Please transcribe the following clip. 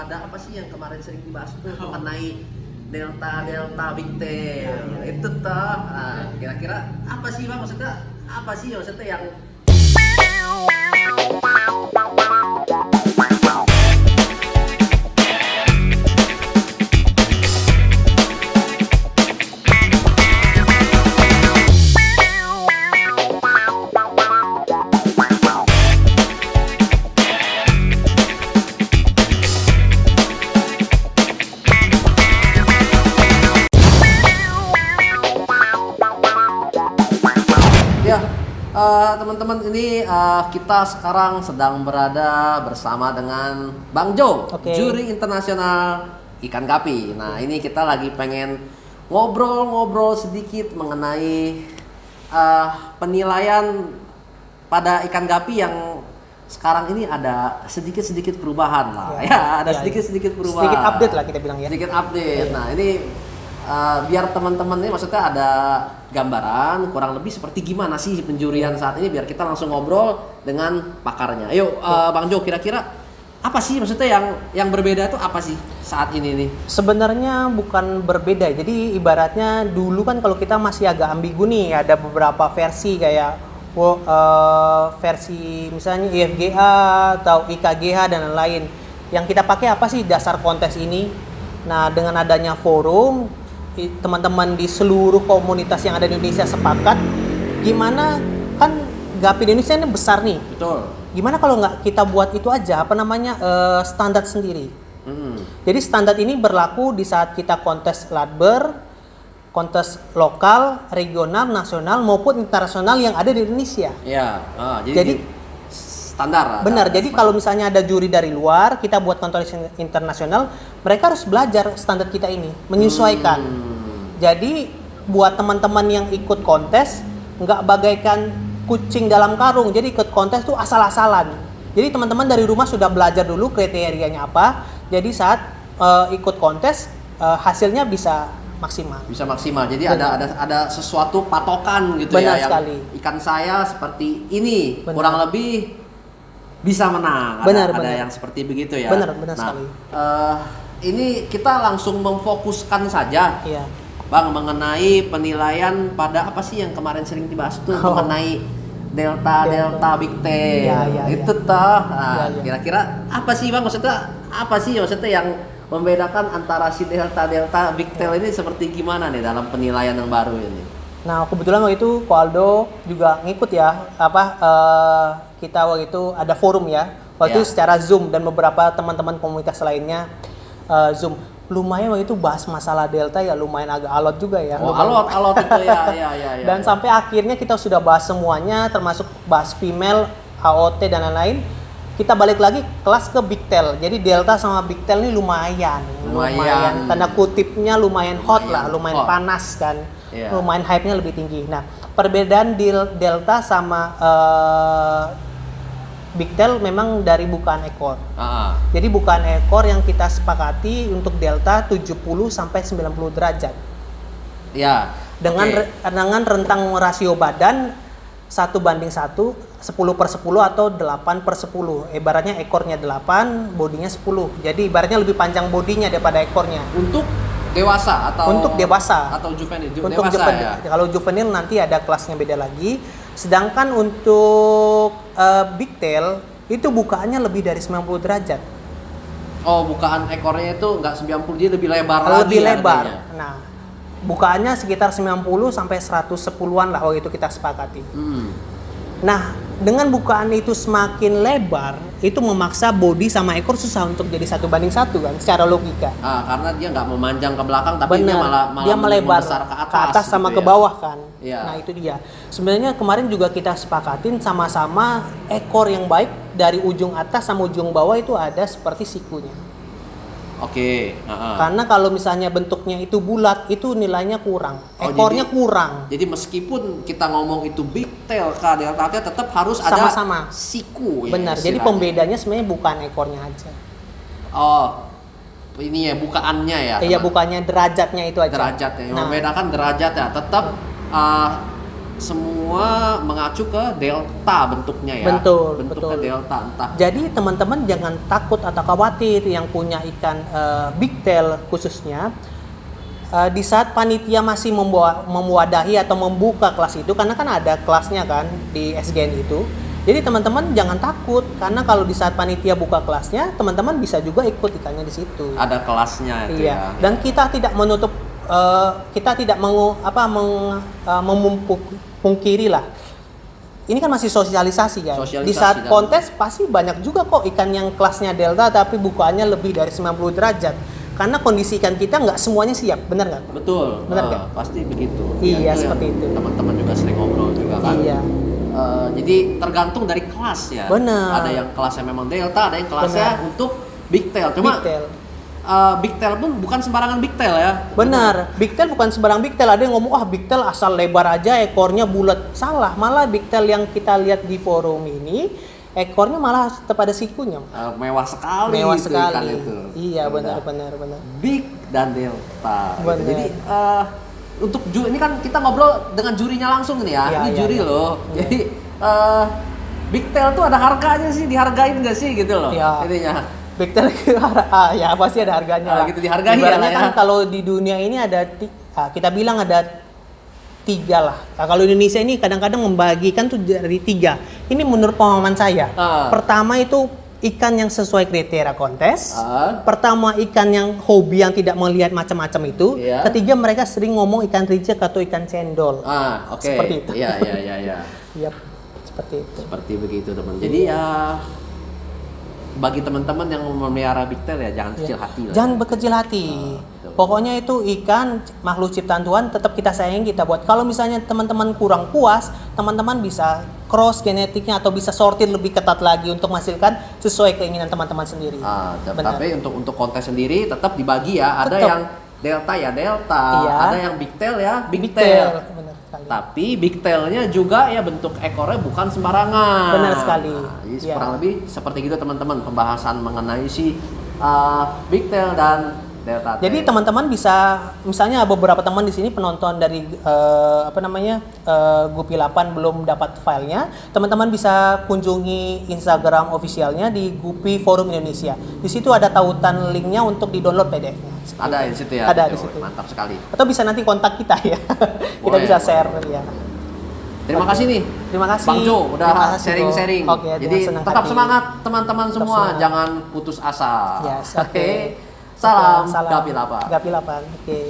pada apa sih yang kemarin sering dibahas tuh mengenai delta big tail itu toh. Nah, kira-kira apa sih bang maksudnya? Apa sih maksudnya yang ya teman-teman ini kita sekarang sedang berada bersama dengan Bang Jo, juri internasional ikan gapi. Nah ini kita lagi pengen ngobrol-ngobrol sedikit mengenai penilaian pada ikan gapi yang sekarang ini ada sedikit-sedikit perubahan lah. Ada sedikit-sedikit perubahan. Sedikit update lah kita bilang ya. Sedikit update. Nah ini biar teman-teman ini maksudnya ada gambaran kurang lebih seperti gimana sih penjurian saat ini, biar kita langsung ngobrol dengan pakarnya. Ayo Bang Jo, kira-kira apa sih maksudnya yang berbeda itu apa sih saat ini nih? Sebenarnya bukan berbeda. Jadi ibaratnya dulu kan kalau kita masih agak ambigu nih, ada beberapa versi kayak versi misalnya IFGA atau IKGH dan lain-lain. Yang kita pakai apa sih dasar kontes ini? Nah, dengan adanya forum, teman-teman di seluruh komunitas yang ada di Indonesia sepakat gimana kan gapi di Indonesia ini besar nih. Betul. Gimana kalau nggak kita buat itu aja standar sendiri. Jadi standar ini berlaku di saat kita kontes ladber, kontes lokal, regional, nasional maupun internasional yang ada di Indonesia. Iya. Jadi standar. Benar. Jadi kalau misalnya ada juri dari luar, kita buat kontes internasional, mereka harus belajar standar kita ini, menyesuaikan. Jadi buat teman-teman yang ikut kontes, nggak bagaikan kucing dalam karung. Jadi ikut kontes tuh asal-asalan. Jadi teman-teman dari rumah sudah belajar dulu kriterianya apa. Jadi saat ikut kontes, hasilnya bisa maksimal. Bisa maksimal. Jadi ada sesuatu patokan gitu. Benar ya. sekali. Yang ikan saya seperti ini, kurang lebih bisa menang. Benar. Ada yang seperti begitu ya. Benar sekali. Ini kita langsung memfokuskan saja. Iya. Bang, mengenai penilaian pada apa sih yang kemarin sering dibahas tuh mengenai delta big tail. Itu toh. Nah, kira-kira apa sih Bang maksudnya? Apa sih maksudnya yang membedakan antara si delta big tail ini seperti gimana nih dalam penilaian yang baru ini? Nah, kebetulan waktu itu Ko Aldo juga ngikut ya, kita waktu itu ada forum ya, waktu itu secara Zoom dan beberapa teman-teman komunitas lainnya Zoom. Lumayan waktu itu bahas masalah delta ya, lumayan agak alot juga ya. Alot itu ya. Dan sampai akhirnya kita sudah bahas semuanya, termasuk bahas female, AOT dan lain-lain. Kita balik lagi kelas ke big tail. Jadi delta sama big tail ini lumayan. Tanda kutipnya lumayan hot lah, lumayan panas kan. Lumayan hype-nya lebih tinggi. Nah, perbedaan delta sama big tail memang dari bukaan ekor. Jadi bukaan ekor yang kita sepakati untuk delta 70 sampai 90 derajat. Ya. Dengan rentang rasio badan 1:1, 10/10 atau 8/10. Ibaratnya ekornya 8, bodinya 10. Jadi ibaratnya lebih panjang bodinya daripada ekornya. Untuk dewasa atau juvenil? Untuk dewasa juvenil. Ya. Kalau juvenil nanti ada kelasnya beda lagi. Sedangkan untuk big tail itu bukaannya lebih dari 90 derajat. Oh, bukaan ekornya itu nggak 90, dia lebih lebar lagi. Lebih lebar. Artinya. Nah, bukaannya sekitar 90 sampai 110-an lah waktu itu kita sepakati. Nah, dengan bukaan itu semakin lebar, itu memaksa bodi sama ekor susah untuk jadi 1:1 kan, secara logika. Karena dia nggak memanjang ke belakang, tapi dia malah melebar membesar ke atas sama gitu ke bawah kan. Ya. Nah, itu dia. Sebenarnya kemarin juga kita sepakatin sama-sama ekor yang baik dari ujung atas sama ujung bawah itu ada seperti sikunya. Oke. Karena kalau misalnya bentuknya itu bulat, itu nilainya kurang. Ekornya kurang. Jadi meskipun kita ngomong itu big tail, delta tail, tetap harus sama-sama ada siku. Benar. Jadi pembedanya sebenarnya bukan ekornya aja. Oh, ini ya bukaannya ya. Iya, bukannya derajatnya itu aja. Derajatnya. Yang membedakan derajat ya. Tetap semua mengacu ke delta bentuknya ya. Betul, Bentuknya betul. delta entah. Jadi teman-teman jangan takut atau khawatir yang punya ikan bigtail khususnya. Di saat panitia masih memwadahi atau membuka kelas itu, karena kan ada kelasnya kan di SGN itu. Jadi teman-teman jangan takut, karena kalau di saat panitia buka kelasnya, teman-teman bisa juga ikut ikannya di situ. Ada kelasnya itu Iya. ya. Dan kita tidak menutup, kita tidak memungkiri lah. Ini kan masih sosialisasi kan. Sosialisasi Di saat dan- kontes pasti banyak juga kok ikan yang kelasnya delta tapi bukaannya lebih dari 90 derajat. Karena kondisi ikan kita nggak semuanya siap, benar nggak? Betul. Benar nggak? Pasti begitu. Iya, Ya, seperti yang itu. Teman-teman juga sering ngobrol juga kan. Iya. Jadi tergantung dari kelas ya. Benar. Ada yang kelasnya memang delta, ada yang kelasnya Benar. untuk big tail. Cuma Bigtail. big tail pun bukan sembarangan big tail ya. Benar, bigtail bukan sembarang bigtail. Ada yang ngomong, bigtail asal lebar aja, ekornya bulat. Salah, malah bigtail yang kita lihat di forum ini, ekornya malah tetap ada sikunya. Mewah sekali. Mewah itu sekali. ikan itu. Iya, Udah. benar. Big dan delta. Gitu. Benar. Jadi untuk ini kan kita ngobrol dengan jurinya langsung nih ya. Iya, Ini iya, juri iya. loh. Iya. Jadi big tail tuh ada harganya sih, dihargain nggak sih gitu loh. Iya. Intinya. Bigtail ya pasti ada harganya lah. Gitu dihargai ya Ibaratnya lah ya. kan kalau di dunia ini ada kita bilang ada 3 lah. Nah, kalau Indonesia ini kadang-kadang membagikan tuh dari 3. Ini menurut pemahaman saya. Pertama itu ikan yang sesuai kriteria kontes. Pertama ikan yang hobi yang tidak melihat macam-macam itu. Iya. Ketiga mereka sering ngomong ikan reject atau ikan cendol. Oke. Seperti itu. Iya. Yap, seperti itu. Seperti begitu teman. Jadi ya bagi teman-teman yang memelihara big tail ya jangan kecil hati lah. Jangan berkecil hati. betul. Pokoknya itu ikan makhluk ciptaan Tuhan tetap kita sayangi, kita buat. Kalau misalnya teman-teman kurang puas, teman-teman bisa cross genetiknya atau bisa sortir lebih ketat lagi untuk menghasilkan sesuai keinginan teman-teman sendiri. Benar. Tapi untuk kontes sendiri tetap dibagi ya. Ada Tetap. yang delta ya delta, Iya. ada yang big tail ya big Tail. tail. Benar sekali. Tapi big tailnya juga ya bentuk ekornya bukan sembarangan. Benar sekali. Jadi Iya. kurang lebih seperti itu teman-teman pembahasan mengenai si big tail dan delta. Jadi tail. teman-teman bisa, misalnya beberapa teman di sini penonton dari Gupi 8 belum dapat filenya, teman-teman bisa kunjungi Instagram officialnya di Gupi Forum Indonesia. Di situ ada tautan linknya untuk di-download PDF-nya. Ada di situ ya. Ada Gitu. di situ. Mantap sekali. Atau bisa nanti kontak kita ya. Kita Boleh, bisa boleh. share ya. Terima Oke. kasih nih. Terima kasih. Bang Jo Terima udah kasih, sharing-sharing. Bro. Oke, Jadi dengan senang tetap hati. semangat teman-teman Tetap semua, semangat. jangan putus asa. Yes, Oke. oke. Salam, Salam. Gapi Lapa. Gapi 8. Oke.